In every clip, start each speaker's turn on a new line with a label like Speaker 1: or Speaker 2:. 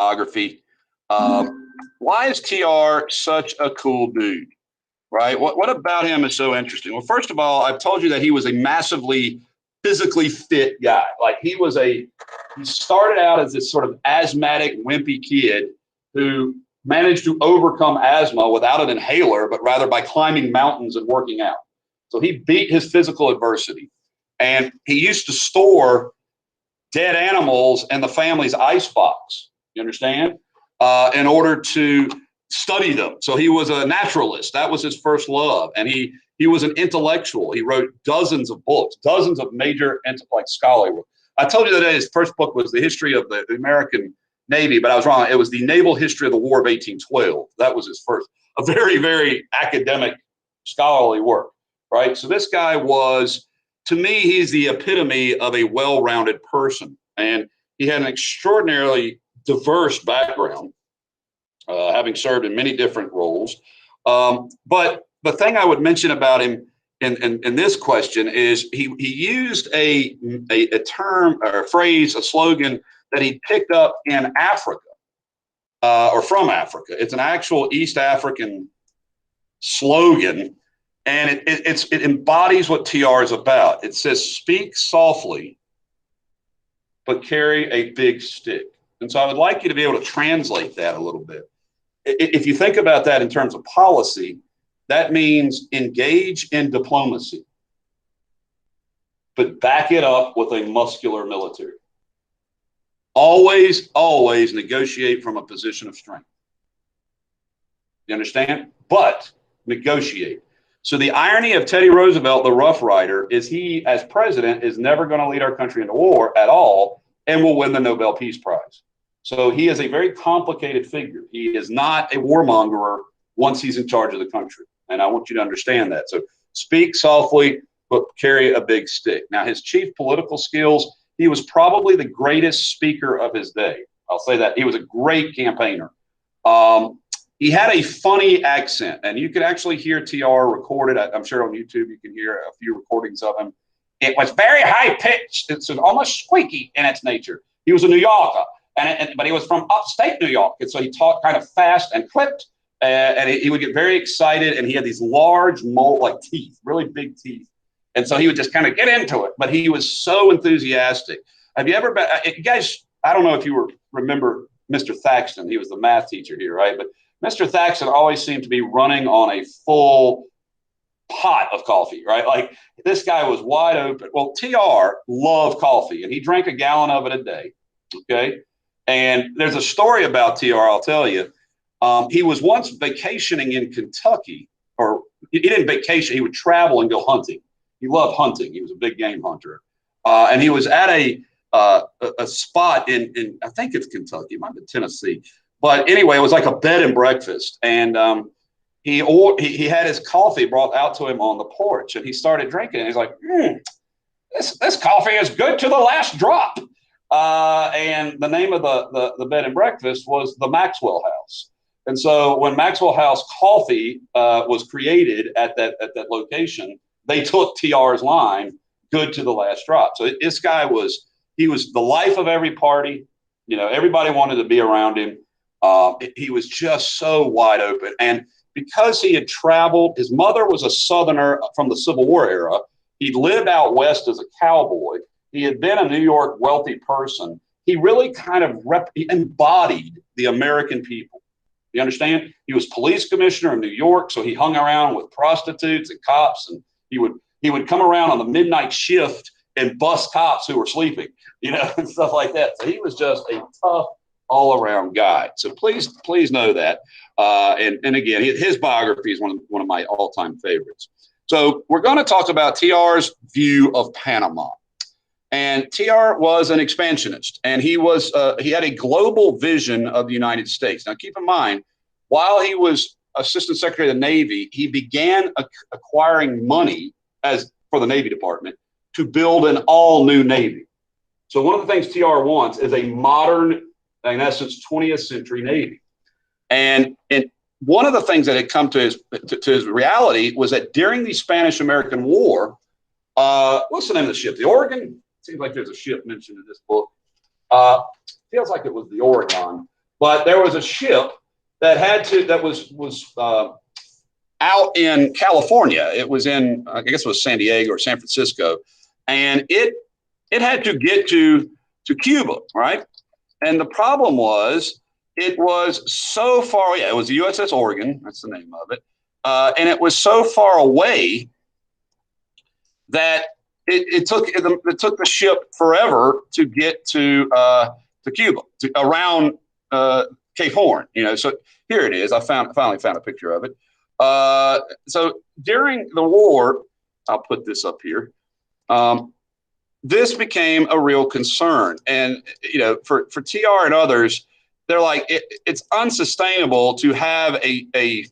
Speaker 1: biography. Why is TR such a cool dude? Right? What about him is so interesting? Well, first of all, I've told you that he was a massively physically fit guy. Like he started out as this sort of asthmatic, wimpy kid who managed to overcome asthma without an inhaler, but rather by climbing mountains and working out. So he beat his physical adversity. And he used to store dead animals in the family's icebox, you understand, in order to study them. So he was a naturalist. That was his first love. And he was an intellectual. He wrote dozens of books, dozens of major like scholarly work. I told you that his first book was the history of the American Navy, but I was wrong. It was the Naval History of the War of 1812. That was his first, a very, very academic scholarly work, right? So this guy was, to me, he's the epitome of a well-rounded person. And he had an extraordinarily diverse background, having served in many different roles. But the thing I would mention about him in this question is he used a term or a phrase, a slogan that he picked up in Africa or from Africa. It's an actual East African slogan, and it embodies what TR is about. It says, "Speak softly, but carry a big stick." And so I would like you to be able to translate that a little bit. If you think about that in terms of policy, that means engage in diplomacy, but back it up with a muscular military. Always, always negotiate from a position of strength. You understand? But negotiate. So the irony of Teddy Roosevelt, the Rough Rider, is he, as president, is never going to lead our country into war at all and will win the Nobel Peace Prize. So he is a very complicated figure. He is not a warmonger once he's in charge of the country. And I want you to understand that. So speak softly, but carry a big stick. Now, his chief political skills, he was probably the greatest speaker of his day. I'll say that. He was a great campaigner. He had a funny accent, and you could actually hear TR recorded. I'm sure on YouTube you can hear a few recordings of him. It was very high pitched. It's almost squeaky in its nature. He was a New Yorker, but he was from upstate New York, and so he talked kind of fast and clipped, and he would get very excited, and he had these large mole-like teeth, really big teeth, and so he would just kind of get into it. But he was so enthusiastic. Have you ever been, you guys? I don't know if you remember Mr. Thaxton. He was the math teacher here, right? But Mr. Thaxton always seemed to be running on a full pot of coffee, right? Like this guy was wide open. Well, TR loved coffee, and he drank a gallon of it a day. Okay. And there's a story about TR, I'll tell you. He was once vacationing in Kentucky, or he didn't vacation, he would travel and go hunting. He loved hunting. He was a big game hunter. And he was at a spot in I think it's Kentucky, it might be Tennessee. But anyway, it was like a bed and breakfast. And he had his coffee brought out to him on the porch, and he started drinking it. He's like, this coffee is good to the last drop. And the name of the bed and breakfast was the Maxwell House. And so when Maxwell House Coffee was created at that location, they took TR's line, good to the last drop. So this guy he was the life of every party. You know, everybody wanted to be around him. He was just so wide open. And because he had traveled, his mother was a Southerner from the Civil War era. He lived out west as a cowboy. He had been a New York wealthy person. He really kind of embodied the American people. You understand? He was police commissioner in New York, so he hung around with prostitutes and cops, and he would come around on the midnight shift and bust cops who were sleeping, you know, and stuff like that. So he was just a tough, all-around guy. So please know that. And again, his biography is one of my all-time favorites. So we're going to talk about TR's view of Panama. And TR was an expansionist, and he had a global vision of the United States. Now, keep in mind, while he was Assistant Secretary of the Navy, he began acquiring money for the Navy Department to build an all-new Navy. So one of the things TR wants is a modern, in essence, 20th century Navy. And one of the things that had come to his reality was that during the Spanish-American War, what's the name of the ship? The Oregon? Seems like there's a ship mentioned in this book. Feels like it was the Oregon. But there was a ship that was out in California. It was in, I guess it was San Diego or San Francisco, and it had to get to Cuba, right? And the problem was it was so far. Yeah, it was the USS Oregon. That's the name of it, and it was so far away that it took the ship forever to get to Cuba, around Cape Horn. So here it is. I finally found a picture of it. So during the war, I'll put this up here. This became a real concern, and for TR and others, they're like, it's unsustainable to have a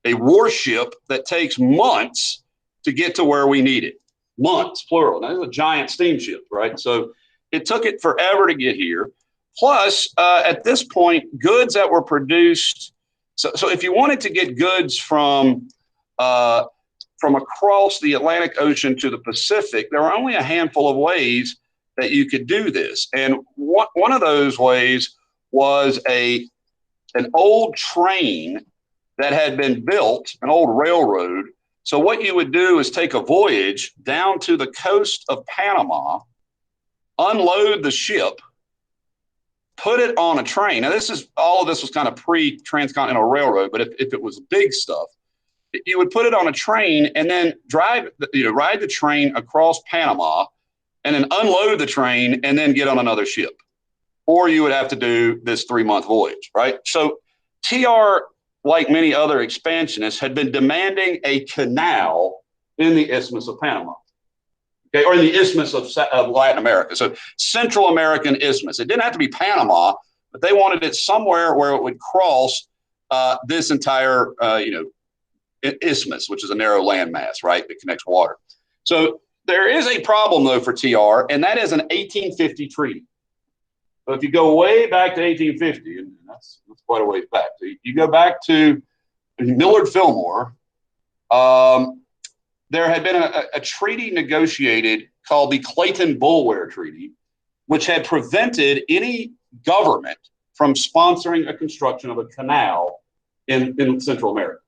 Speaker 1: warship that takes months to get to where we need it. Months, plural. Now, this is a giant steamship, right? So it took it forever to get here. Plus, at this point, goods that were produced. So if you wanted to get goods from across the Atlantic Ocean to the Pacific, there were only a handful of ways that you could do this. And one of those ways was an old train that had been built, an old railroad. So what you would do is take a voyage down to the coast of Panama, unload the ship, put it on a train. Now, all of this was kind of pre-transcontinental railroad, but if it was big stuff, you would put it on a train and then ride the train across Panama and then unload the train and then get on another ship. Or you would have to do this 3-month voyage, right? So TR, like many other expansionists, had been demanding a canal in the Isthmus of Panama, okay, or in the Isthmus of Latin America. So Central American Isthmus. It didn't have to be Panama, but they wanted it somewhere where it would cross this entire, isthmus, which is a narrow landmass, right, that connects water. So there is a problem, though, for TR, and that is an 1850 treaty. So if you go way back to 1850, and that's quite a ways back. So you go back to Millard Fillmore, there had been a treaty negotiated called the Clayton-Bulwer Treaty, which had prevented any government from sponsoring a construction of a canal in Central America.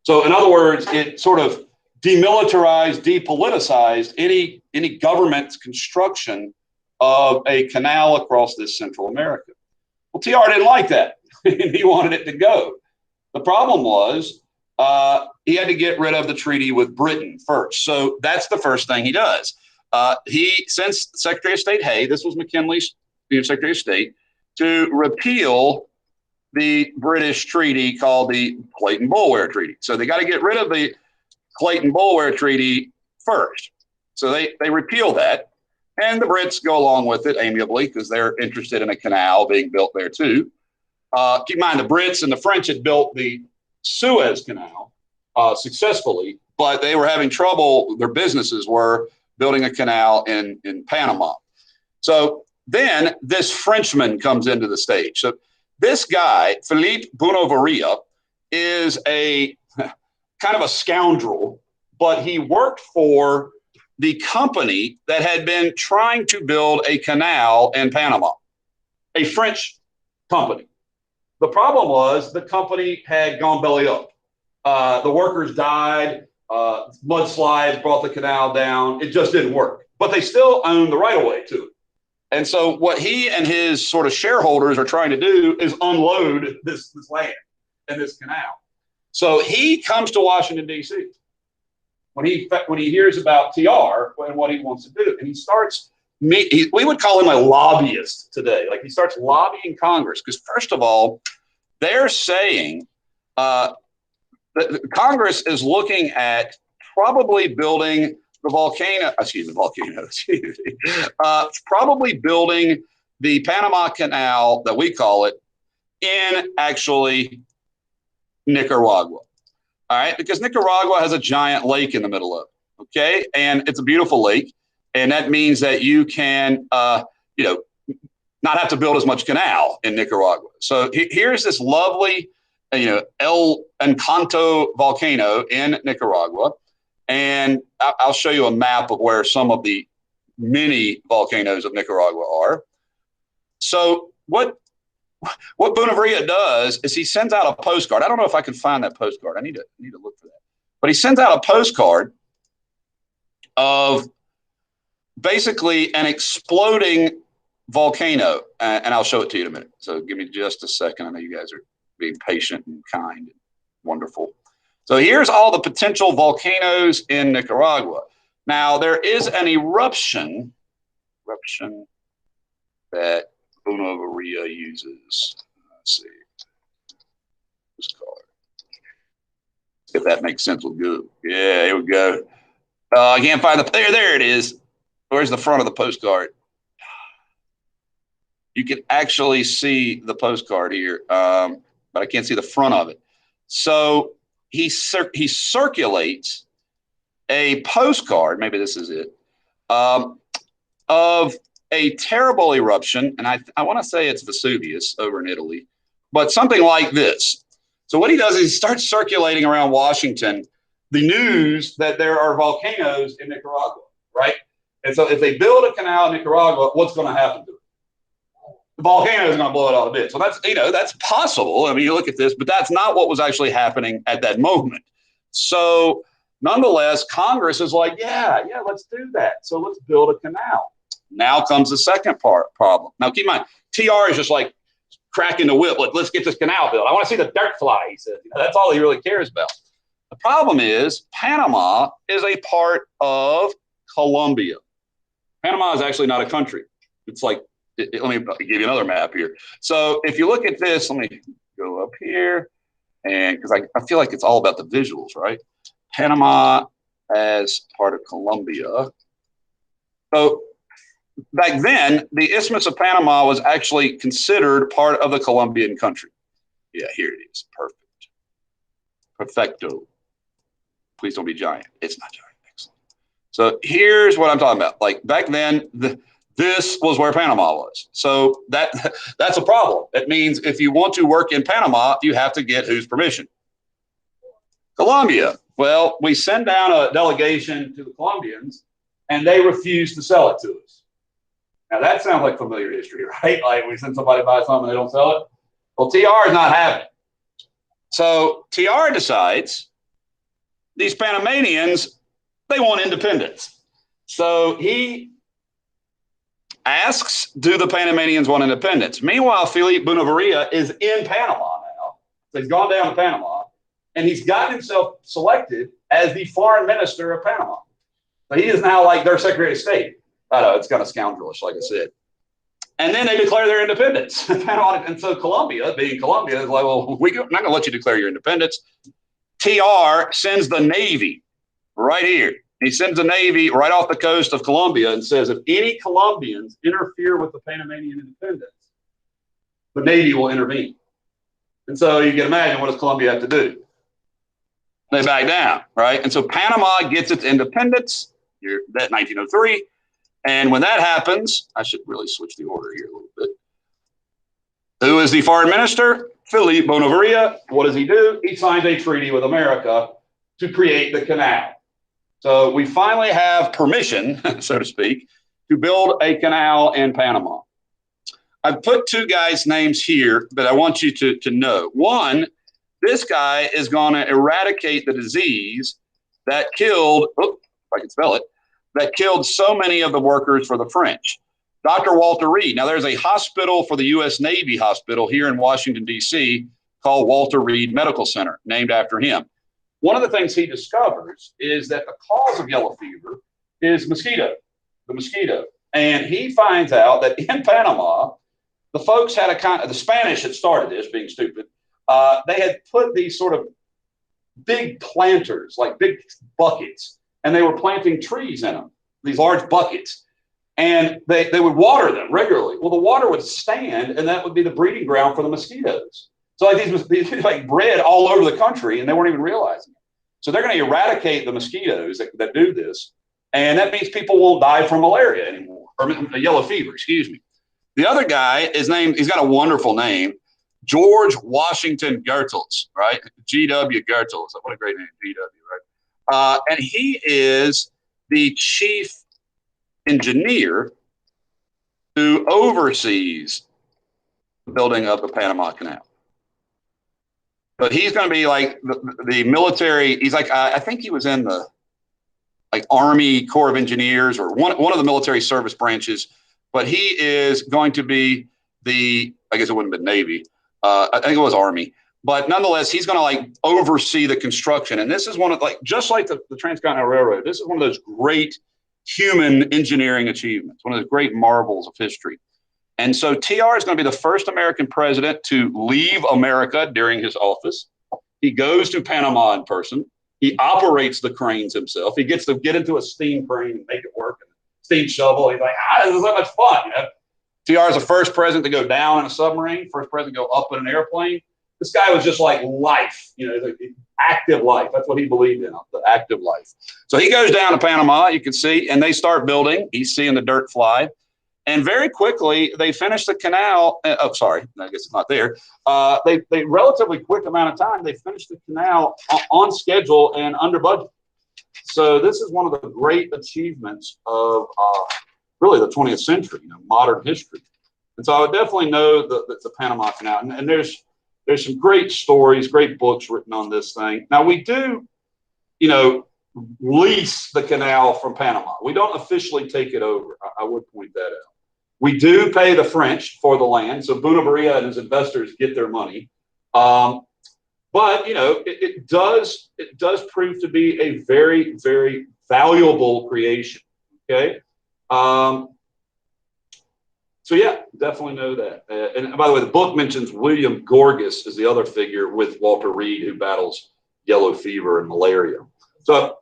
Speaker 1: So in other words, it sort of demilitarized, depoliticized any government's construction of a canal across this Central America. Well, TR didn't like that. He wanted it to go. The problem was he had to get rid of the treaty with Britain first. So that's the first thing he does. He sends Secretary of State Hay, this was McKinley's Secretary of State, to repeal the British treaty called the Clayton-Bulwer Treaty. So they got to get rid of the Clayton-Bulwer Treaty first. So they repeal that, and the Brits go along with it amiably because they're interested in a canal being built there too. Keep in mind, the Brits and the French had built the Suez Canal successfully, but they were having trouble, their businesses were, building a canal in Panama. So then this Frenchman comes into the stage. So this guy, Philippe Bounavaria, is a kind of a scoundrel, but he worked for the company that had been trying to build a canal in Panama, a French company. The problem was the company had gone belly up. The workers died, mudslides brought the canal down. It just didn't work, but they still owned the right of way to it. And so what he and his sort of shareholders are trying to do is unload this land and this canal. So he comes to Washington, D.C. when he hears about TR and what he wants to do. And he starts, we would call him a lobbyist today. Like he starts lobbying Congress because, first of all, they're saying that Congress is looking at probably building probably building the Panama Canal that we call it in actually Nicaragua. All right, because Nicaragua has a giant lake in the middle of it. Okay, and it's a beautiful lake, and that means that you can, not have to build as much canal in Nicaragua. So here's this lovely, El Encanto volcano in Nicaragua. And I'll show you a map of where some of the many volcanoes of Nicaragua are. So what what Bonaveria does is he sends out a postcard. I don't know if I can find that postcard. I need to look for that. But he sends out a postcard of basically an exploding volcano, and I'll show it to you in a minute. So give me just a second. I know you guys are being patient and kind and wonderful. So here's all the potential volcanoes in Nicaragua. Now there is an eruption that Bonaveria uses. Let's see. This card. If that makes sense, we'll go. Yeah, here we go. I can't find the there it is. Where's the front of the postcard? You can actually see the postcard here, but I can't see the front of it. So he circulates a postcard, maybe this is it, of a terrible eruption, and I want to say it's Vesuvius over in Italy, but something like this. So what he does is he starts circulating around Washington the news that there are volcanoes in Nicaragua, right? And so if they build a canal in Nicaragua, what's going to happen to it? The volcano is going to blow it all to bits. So that's, that's possible. I mean, you look at this, but that's not what was actually happening at that moment. So nonetheless, Congress is like, yeah, let's do that. So let's build a canal. Now comes the second problem. Now keep in mind, TR is just like cracking the whip. Let's get this canal built. I want to see the dirt fly, he says. That's all he really cares about. The problem is Panama is a part of Colombia. Panama is actually not a country. It's like, let me give you another map here. So if you look at this, let me go up here, and because I feel like it's all about the visuals, right? Panama as part of Colombia. So back then, the Isthmus of Panama was actually considered part of the Colombian country. Yeah, here it is. Perfect. Perfecto. Please don't be giant. It's not giant. Excellent. So here's what I'm talking about. Like back then, this was where Panama was. So that's a problem. That means if you want to work in Panama, you have to get whose permission? Colombia. Well, we send down a delegation to the Colombians, and they refuse to sell it to us. Now, that sounds like familiar history, right? Like we send somebody to buy something, they don't sell it. Well, TR is not having it. So TR decides these Panamanians, they want independence. So he asks, do the Panamanians want independence? Meanwhile, Felipe Bonaveria is in Panama now. So he's gone down to Panama, and he's gotten himself selected as the foreign minister of Panama. So he is now like their Secretary of State. I know, it's kind of scoundrelish, like I said. And then they declare their independence. And so Colombia, being Colombia, is like, well, we're not going to let you declare your independence. TR sends the Navy right here. He sends the Navy right off the coast of Colombia and says, if any Colombians interfere with the Panamanian independence, the Navy will intervene. And so you can imagine, what does Colombia have to do? They back down, right? And so Panama gets its independence, that 1903. And when that happens, I should really switch the order here a little bit. Who is the foreign minister? Felipe Bonaveria. What does he do? He signs a treaty with America to create the canal. So we finally have permission, so to speak, to build a canal in Panama. I've put two guys' names here that I want you to know. One, this guy is going to eradicate the disease that killed, if I can spell it, that killed so many of the workers for the French. Dr. Walter Reed. Now, there's a hospital for the U.S. Navy hospital here in Washington, D.C. called Walter Reed Medical Center, named after him. One of the things he discovers is that the cause of yellow fever is the mosquito. And he finds out that in Panama, the folks had the Spanish had started this, being stupid. They had put these sort of big planters, like big buckets, and they were planting trees in them, these large buckets. And they would water them regularly. Well, the water would stand, and that would be the breeding ground for the mosquitoes. So like these like bred all over the country, and they weren't even realizing it. So they're going to eradicate the mosquitoes that do this, and that means people won't die from malaria anymore, or yellow fever, excuse me. The other guy is named, he's got a wonderful name, George Washington Goethals, right? G.W. Goethals. What a great name, G.W., right? And he is the chief engineer who oversees building of the Panama Canal. But he's going to be like the military. He's like, I think he was in the like Army Corps of Engineers or one of the military service branches. But he is going to be I guess it wouldn't have been Navy. I think it was Army. But nonetheless, he's going to like oversee the construction. And this is one of like, just like the Transcontinental Railroad, this is one of those great human engineering achievements, one of those great marvels of history. And so TR is going to be the first American president to leave America during his office. He goes to Panama in person. He operates the cranes himself. He gets to get into a steam crane and make it work. And steam shovel. He's like, this is so much fun. TR is the first president to go down in a submarine, first president to go up in an airplane. This guy was just like life, active life. That's what he believed in, the active life. So he goes down to Panama, you can see, and they start building. He's seeing the dirt fly. And very quickly, they finish the canal. Sorry, I guess it's not there. They relatively quick amount of time, they finished the canal on schedule and under budget. So this is one of the great achievements of really the 20th century, modern history. And so I would definitely know the Panama Canal. And there's some great stories, great books written on this thing. Now we do, lease the canal from Panama. We don't officially take it over. I would point that out. We do pay the French for the land, so Bonabaria and his investors get their money. But it does prove to be a very, very valuable creation. Okay. So yeah, definitely know that. And by the way, the book mentions William Gorgas as the other figure with Walter Reed, who battles yellow fever and malaria. So.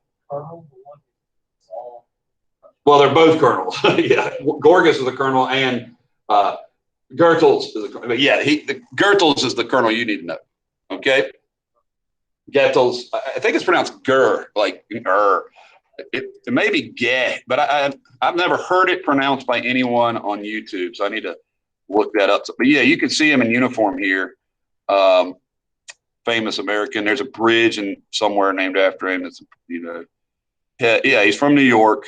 Speaker 1: Well, they're both colonels. Yeah, Gorgas is the colonel, and Goethals is the colonel. But yeah, Goethals is the colonel you need to know. Okay, Goethals. I think it's pronounced Gur, like Gur. It may be Geh, but I've never heard it pronounced by anyone on YouTube, so I need to look that up. But yeah, you can see him in uniform here. Famous American. There's a bridge somewhere named after him. That's yeah, he's from New York.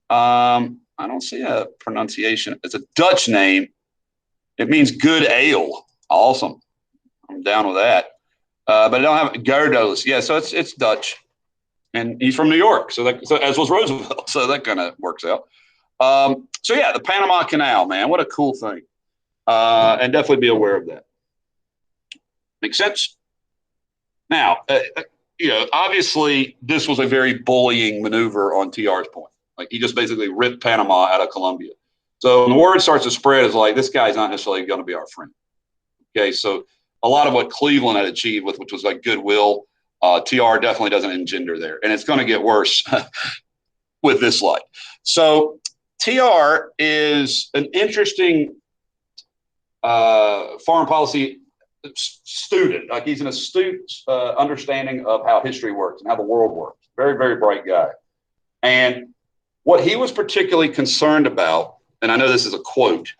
Speaker 1: I don't see a pronunciation. It's a Dutch name. It means good ale. Awesome. I'm down with that. But I don't have Gerdos. Yeah, so it's Dutch, and he's from New York. So as was Roosevelt. So that kind of works out. So yeah, the Panama Canal, man, what a cool thing. And definitely be aware of that. Make sense? Now, obviously this was a very bullying maneuver on TR's point. Like he just basically ripped Panama out of Colombia. So the word starts to spread is like, this guy's not necessarily going to be our friend. Okay, so a lot of what Cleveland had achieved which was like goodwill, TR definitely doesn't engender there. And it's going to get worse with this light. So TR is an interesting foreign policy student. Like he's an astute understanding of how history works and how the world works. Very, very bright guy. And what he was particularly concerned about, and I know this is a quote,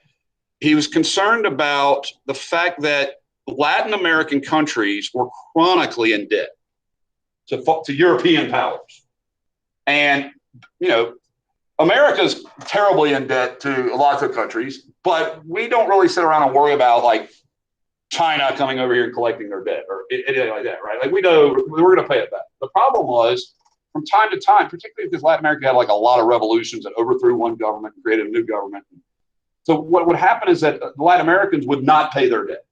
Speaker 1: he was concerned about the fact that Latin American countries were chronically in debt to European powers. And, America's terribly in debt to lots of countries, but we don't really sit around and worry about like China coming over here and collecting their debt or anything like that, right? Like we know we're going to pay it back. The problem was, from time to time, particularly because Latin America had like a lot of revolutions that overthrew one government and created a new government. So what would happen is that the Latin Americans would not pay their debt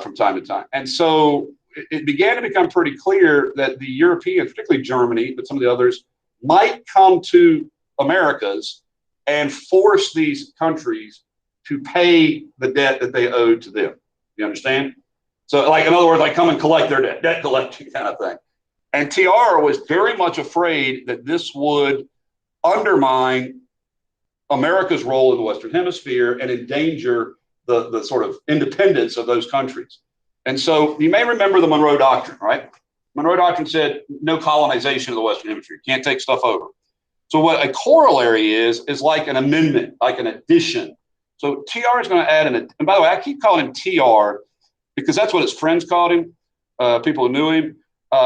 Speaker 1: from time to time. And so it began to become pretty clear that the Europeans, particularly Germany, but some of the others, might come to Americas and force these countries to pay the debt that they owed to them. You understand? So like, in other words, like come and collect their debt collecting kind of thing. And TR was very much afraid that this would undermine America's role in the Western Hemisphere and endanger the sort of independence of those countries. And so you may remember the Monroe Doctrine, right? Monroe Doctrine said no colonization of the Western Hemisphere. You can't take stuff over. So what a corollary is like an amendment, like an addition. So TR is going to add and by the way, I keep calling him TR because that's what his friends called him, people who knew him.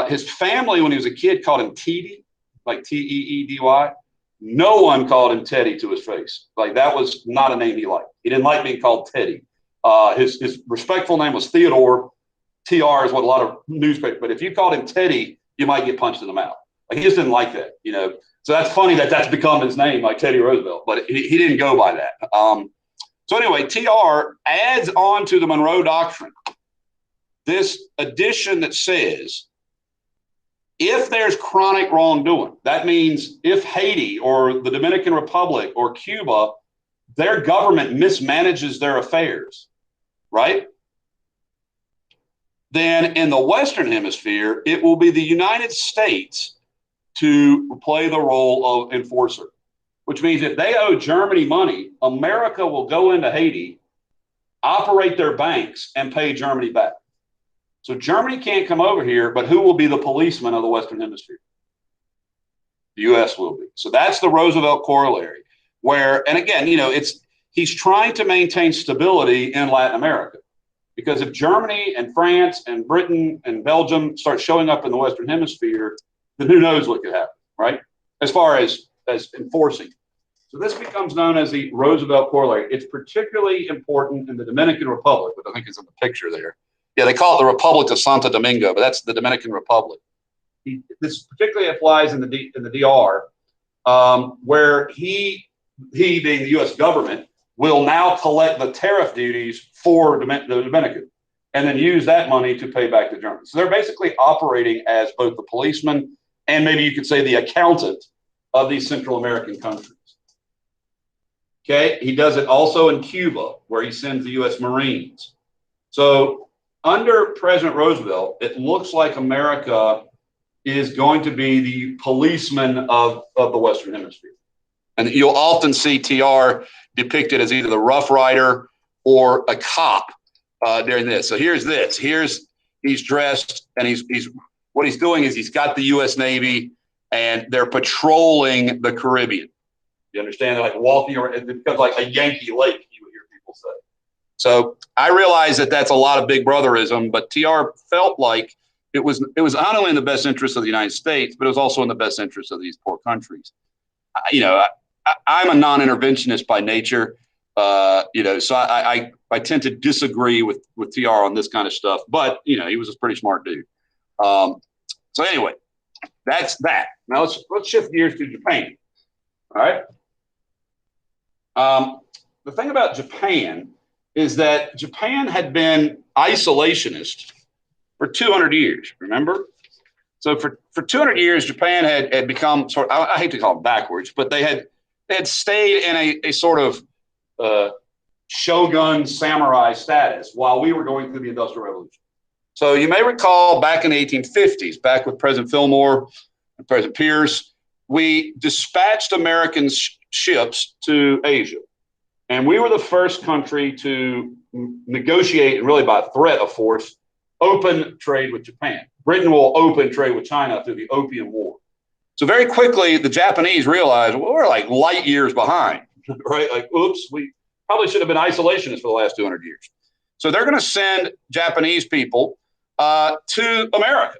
Speaker 1: His family, when he was a kid, called him Teedy, like Teedy. No one called him Teddy to his face. Like that was not a name he liked. He didn't like being called Teddy. His respectful name was Theodore. TR is what a lot of newspapers, but if you called him Teddy, you might get punched in the mouth. Like, he just didn't like that, you know. So that's funny that that's become his name, like Teddy Roosevelt, but he didn't go by that. So anyway, TR adds on to the Monroe Doctrine this addition that says, if there's chronic wrongdoing, that means if Haiti or the Dominican Republic or Cuba, their government mismanages their affairs, right? Then in the Western Hemisphere, it will be the United States to play the role of enforcer, which means if they owe Germany money, America will go into Haiti, operate their banks, and pay Germany back. So Germany can't come over here, but who will be the policeman of the Western Hemisphere? The U.S. will be. So that's the Roosevelt corollary, where, and again, you know, he's trying to maintain stability in Latin America. Because if Germany and France and Britain and Belgium start showing up in the Western Hemisphere, then who knows what could happen, right? As far as enforcing. So this becomes known as the Roosevelt corollary. It's particularly important in the Dominican Republic, which I think is in the picture there. Yeah, they call it the Republic of Santo Domingo, but that's the Dominican Republic. This particularly applies in the DR, where he being the U.S. government, will now collect the tariff duties for the Dominican and then use that money to pay back to Germany. So they're basically operating as both the policeman and maybe you could say the accountant of these Central American countries. Okay, he does it also in Cuba, where he sends the U.S. Marines. So under President Roosevelt, it looks like America is going to be the policeman of the Western Hemisphere. And you'll often see TR depicted as either the Rough Rider or a cop during this. So here's this. He's dressed, and what he's doing is he's got the U.S. Navy, and they're patrolling the Caribbean. You understand? They're like walking around. It becomes like a Yankee Lake, you would hear people say. So I realize that that's a lot of big brotherism, but TR felt like it was not only in the best interest of the United States, but it was also in the best interest of these poor countries. You know, I'm a non-interventionist by nature, you know, so I tend to disagree with TR on this kind of stuff. But you know, he was a pretty smart dude. So anyway, that's that. Now let's shift gears to Japan. All right. The thing about Japan is that Japan had been isolationist for 200 years. Remember? So for 200 years, Japan had become sort of, I hate to call it backwards, but they had stayed in a sort of shogun samurai status while we were going through the Industrial Revolution. So you may recall back in the 1850s, back with President Fillmore and President Pierce, we dispatched American ships to Asia. And we were the first country to negotiate, and really by threat of force, open trade with Japan. Britain will open trade with China through the Opium War. So very quickly, the Japanese realized, well, we're like light years behind, right? Like, oops, we probably should have been isolationists for the last 200 years. So they're going to send Japanese people to America,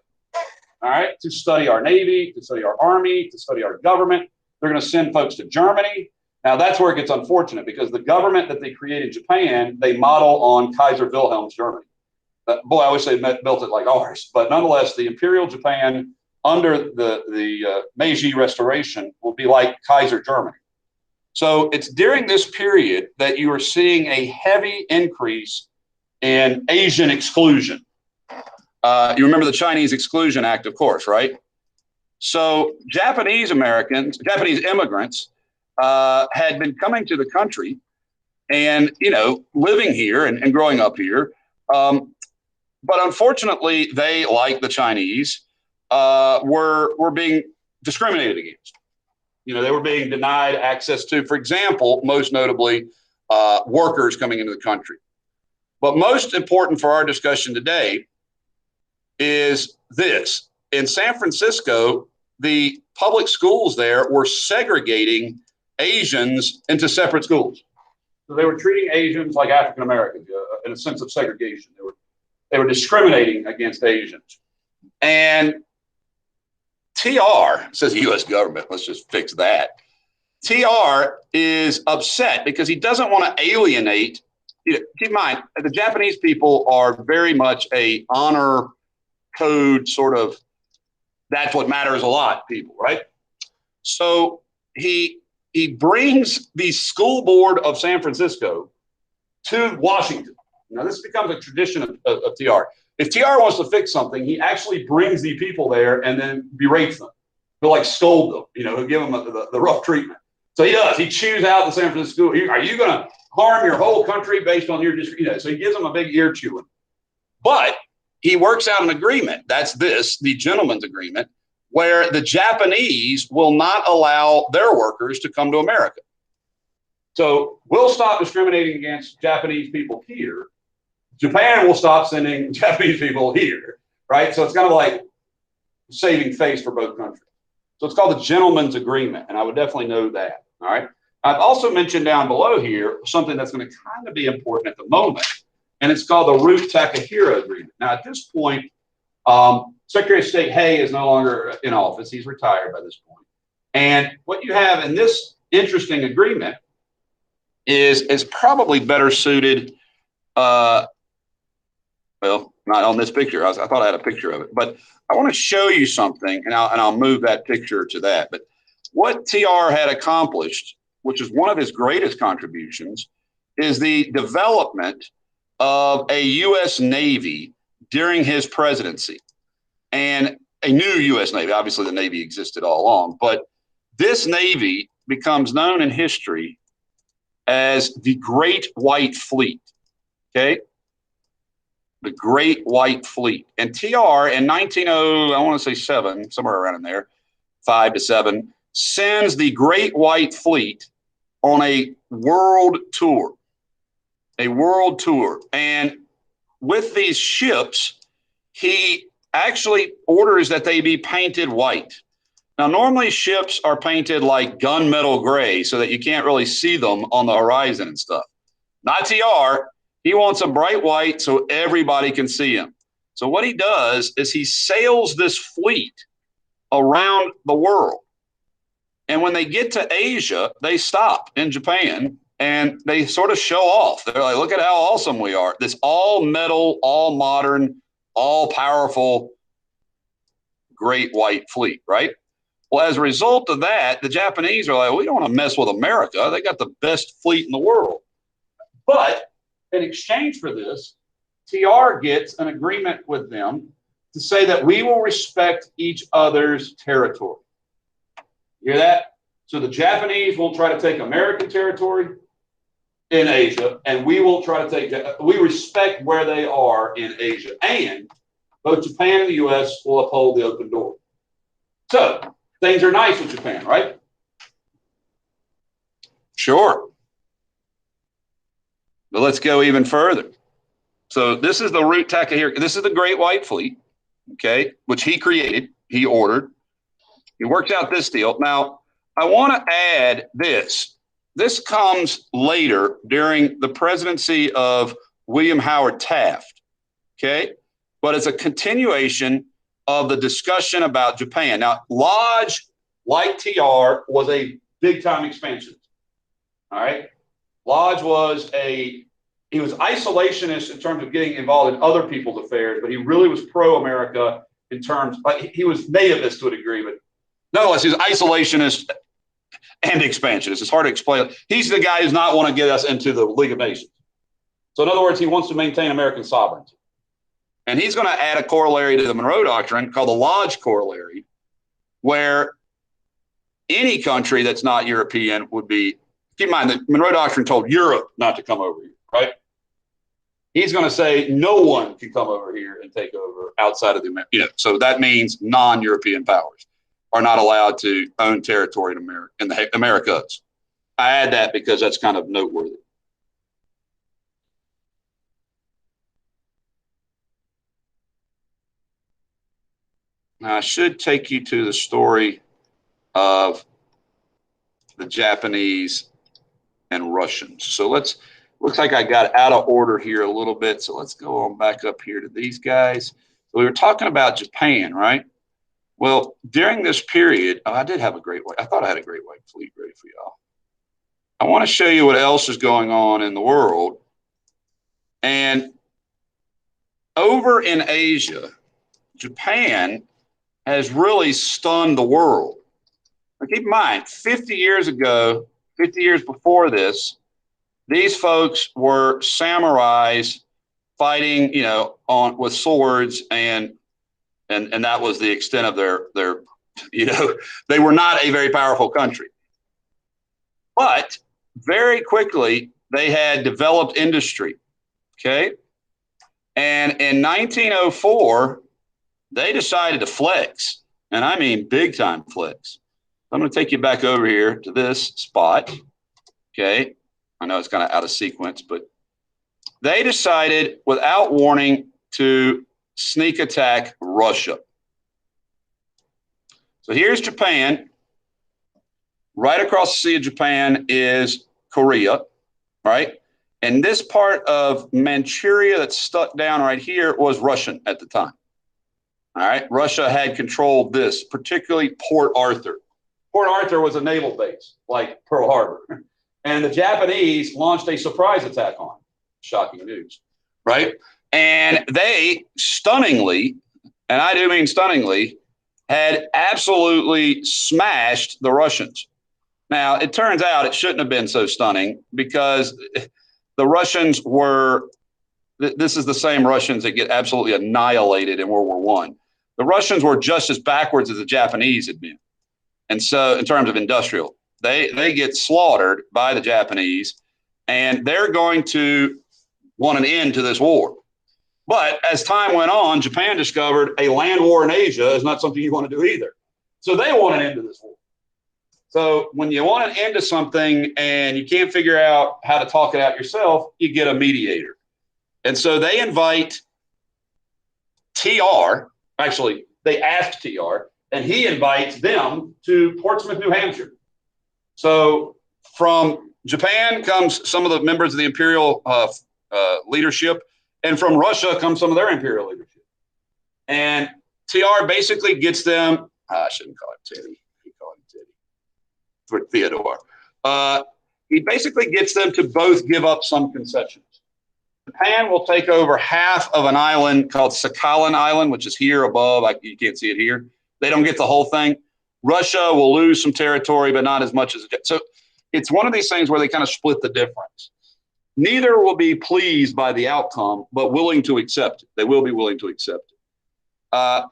Speaker 1: all right, to study our Navy, to study our Army, to study our government. They're going to send folks to Germany. Now, that's where it gets unfortunate, because the government that they created in Japan, they model on Kaiser Wilhelm's Germany. Boy, I wish they built it like ours. But nonetheless, the Imperial Japan under the Meiji Restoration will be like Kaiser Germany. So it's during this period that you are seeing a heavy increase in Asian exclusion. You remember the Chinese Exclusion Act, of course, right? So Japanese immigrants had been coming to the country and, you know, living here and growing up here. But unfortunately, they, like the Chinese, were being discriminated against. You know, they were being denied access to, for example, most notably, workers coming into the country. But most important for our discussion today is this. In San Francisco, the public schools there were segregating Asians into separate schools. So they were treating Asians like African Americans in a sense of segregation. They were discriminating against Asians. And TR says the U.S. government, let's just fix that. TR is upset because he doesn't want to alienate keep in mind, the Japanese people are very much a honor code sort of, that's what matters a lot people, right? So he brings the school board of San Francisco to Washington. Now, this becomes a tradition of TR. If TR wants to fix something, he actually brings the people there and then berates them. He'll like scold them, he'll give them the rough treatment. So he does. He chews out the San Francisco. Are you going to harm your whole country based on your district? So he gives them a big ear chewing. But he works out an agreement. That's the gentleman's agreement, where the Japanese will not allow their workers to come to America. So we'll stop discriminating against Japanese people here. Japan will stop sending Japanese people here, right? So it's kind of like saving face for both countries. So it's called the gentleman's agreement, and I would definitely know that, all right? I've also mentioned down below here something that's going to kind of be important at the moment, and it's called the Root-Takahira Agreement. Now, at this point, Secretary of State Hay is no longer in office. He's retired by this point. And what you have in this interesting agreement is probably better suited, well, not on this picture. I thought I had a picture of it, but I want to show you something, and I'll move that picture to that. But what TR had accomplished, which is one of his greatest contributions, is the development of a U.S. Navy during his presidency, and a new U.S. Navy. Obviously, the Navy existed all along, but this Navy becomes known in history as the Great White Fleet, okay? The Great White Fleet. And TR in 1907, somewhere around in there, 5 to 7, sends the Great White Fleet on a world tour. A world tour. And with these ships, he actually orders that they be painted white. Now, normally ships are painted like gunmetal gray so that you can't really see them on the horizon and stuff. Not TR. He wants them bright white so everybody can see him. So what he does is he sails this fleet around the world. And when they get to Asia, they stop in Japan and they sort of show off. They're like, look at how awesome we are. This all metal, all modern, all powerful, Great White Fleet, right? Well, as a result of that, the Japanese are like, we don't want to mess with America. They got the best fleet in the world. But in exchange for this, TR gets an agreement with them to say that we will respect each other's territory. You hear that? So the Japanese won't try to take American territory in Asia, and we won't try to take, we respect where they are in Asia. And both Japan and the U.S. will uphold the open door. So things are nice with Japan, right? Sure. But let's go even further. So this is the Root-Takahira. This is the Great White Fleet, okay, which he created, he ordered. He worked out this deal. Now, I want to add this. This comes later during the presidency of William Howard Taft, okay? But it's a continuation of the discussion about Japan. Now, Lodge, like TR, was a big-time expansionist, all right? Lodge was he was isolationist in terms of getting involved in other people's affairs, but he really was pro-America in terms, he was nativist to a degree, but nonetheless, he's isolationist and expansionist. It's hard to explain. He's the guy who's not want to get us into the League of Nations. So in other words, he wants to maintain American sovereignty. And he's going to add a corollary to the Monroe Doctrine called the Lodge Corollary, where any country that's not European would be, keep in mind that Monroe Doctrine told Europe not to come over here, right? He's going to say no one can come over here and take over outside of the, so that means non-European powers are not allowed to own territory in America, in the Americas. I add that because that's kind of noteworthy. Now, I should take you to the story of the Japanese and Russians. So looks like I got out of order here a little bit. So let's go on back up here to these guys. So we were talking about Japan, right? Well, during this period, I did have a Great White. I thought I had a Great White Fleet ready for y'all. I want to show you what else is going on in the world And over in Asia, Japan has really stunned the world. Now, keep in mind, 50 years ago, 50 years before this, these folks were samurais fighting, on with swords, and that was the extent of their, they were not a very powerful country. But very quickly, they had developed industry. Okay. And in 1904, they decided to flex. And I mean big time flex. I'm going to take you back over here to this spot. Okay. I know it's kind of out of sequence, but they decided without warning to sneak attack Russia. So here's Japan. Right across the Sea of Japan is Korea, right? And this part of Manchuria that's stuck down right here was Russian at the time. All right. Russia had controlled this, particularly Port Arthur. Port Arthur was a naval base like Pearl Harbor. And the Japanese launched a surprise attack on it. Shocking news, right? And they stunningly, and I do mean stunningly, had absolutely smashed the Russians. Now, it turns out it shouldn't have been so stunning because the Russians were, this is the same Russians that get absolutely annihilated in World War I. The Russians were just as backwards as the Japanese had been. And so in terms of industrial, they get slaughtered by the Japanese, and they're going to want an end to this war. But as time went on, Japan discovered a land war in Asia is not something you want to do either. So they want an end to this war. So when you want an end to something and you can't figure out how to talk it out yourself, you get a mediator. And so they invite TR, actually, they ask TR, and he invites them to Portsmouth, New Hampshire. So from Japan comes some of the members of the imperial leadership, and from Russia comes some of their imperial leadership. And TR basically gets them, I shouldn't call it Teddy. He called him Teddy. For Theodore. He basically gets them to both give up some concessions. Japan will take over half of an island called Sakhalin Island, which is here above. You can't see it here. They don't get the whole thing. Russia will lose some territory, but not as much as it. So it's one of these things where they kind of split the difference. Neither will be pleased by the outcome, but willing to accept it. They will be willing to accept it.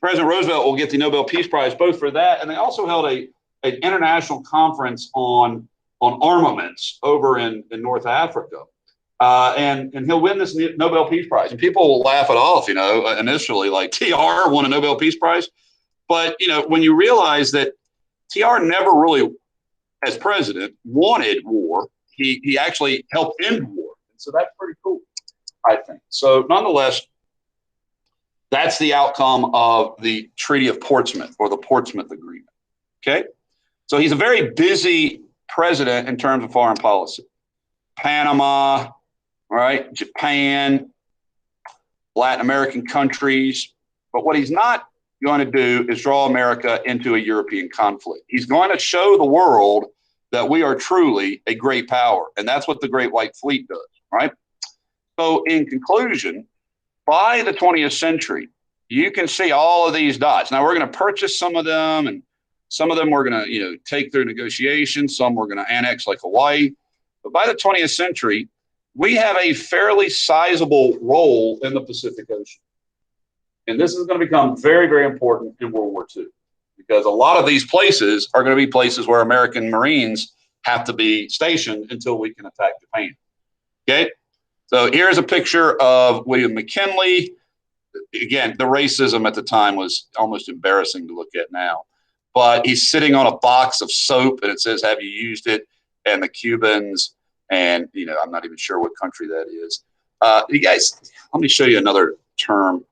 Speaker 1: President Roosevelt will get the Nobel Peace Prize both for that, and they also held an international conference on armaments over in North Africa. And he'll win this Nobel Peace Prize. And people will laugh it off, initially, like TR won a Nobel Peace Prize. But, when you realize that TR never really, as president, wanted war, he actually helped end war. And so that's pretty cool, I think. So nonetheless, that's the outcome of the Treaty of Portsmouth, or the Portsmouth Agreement. Okay? So he's a very busy president in terms of foreign policy. Panama, right? Japan, Latin American countries. But what he's not going to do is draw America into a European conflict. He's going to show the world that we are truly a great power. And that's what the Great White Fleet does, right? So in conclusion, by the 20th century, you can see all of these dots. Now we're going to purchase some of them, and some of them we're going to, take through negotiations. Some we're going to annex, like Hawaii. But by the 20th century, we have a fairly sizable role in the Pacific Ocean. And this is going to become very, very important in World War II, because a lot of these places are going to be places where American Marines have to be stationed until we can attack Japan. Okay? So here's a picture of William McKinley. Again, the racism at the time was almost embarrassing to look at now. But he's sitting on a box of soap, and it says, "Have you used it?" And the Cubans, and, I'm not even sure what country that is. You guys, let me show you another term.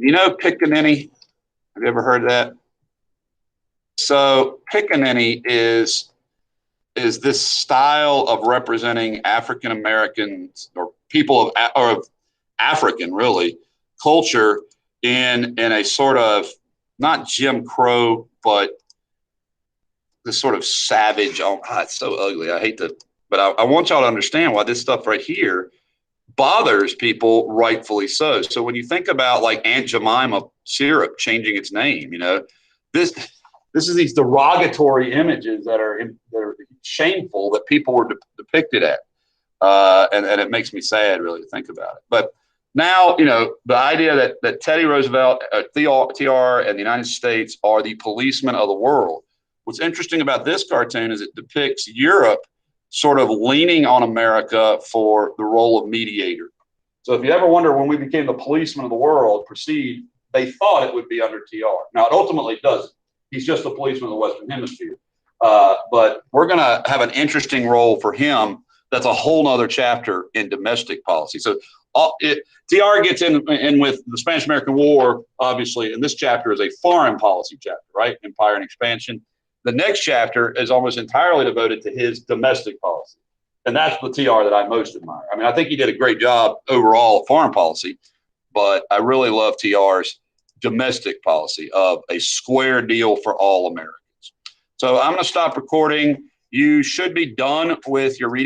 Speaker 1: Pickaninny? Have you ever heard of that? So pickaninny is this style of representing African Americans, or people of African, really, culture in a sort of, not Jim Crow, but this sort of savage. Oh, it's so ugly. I hate to, but I want y'all to understand why this stuff right here bothers people, rightfully so. So when you think about like Aunt Jemima syrup changing its name, this this is these derogatory images that are shameful that people were depicted at, and it makes me sad really to think about it. But now, the idea that Teddy Roosevelt, TR, and the United States are the policemen of the world. What's interesting about this cartoon is it depicts Europe sort of leaning on America for the role of mediator. So if you ever wonder when we became the policemen of the world, they thought it would be under TR. Now, it ultimately doesn't. He's just the policeman of the Western Hemisphere. But we're going to have an interesting role for him. That's a whole nother chapter in domestic policy. So TR gets in with the Spanish-American War, obviously, and this chapter is a foreign policy chapter, right? Empire and expansion. The next chapter is almost entirely devoted to his domestic policy. And that's the TR that I most admire. I mean, I think he did a great job overall foreign policy, but I really love TR's domestic policy of a square deal for all Americans. So I'm going to stop recording. You should be done with your reading.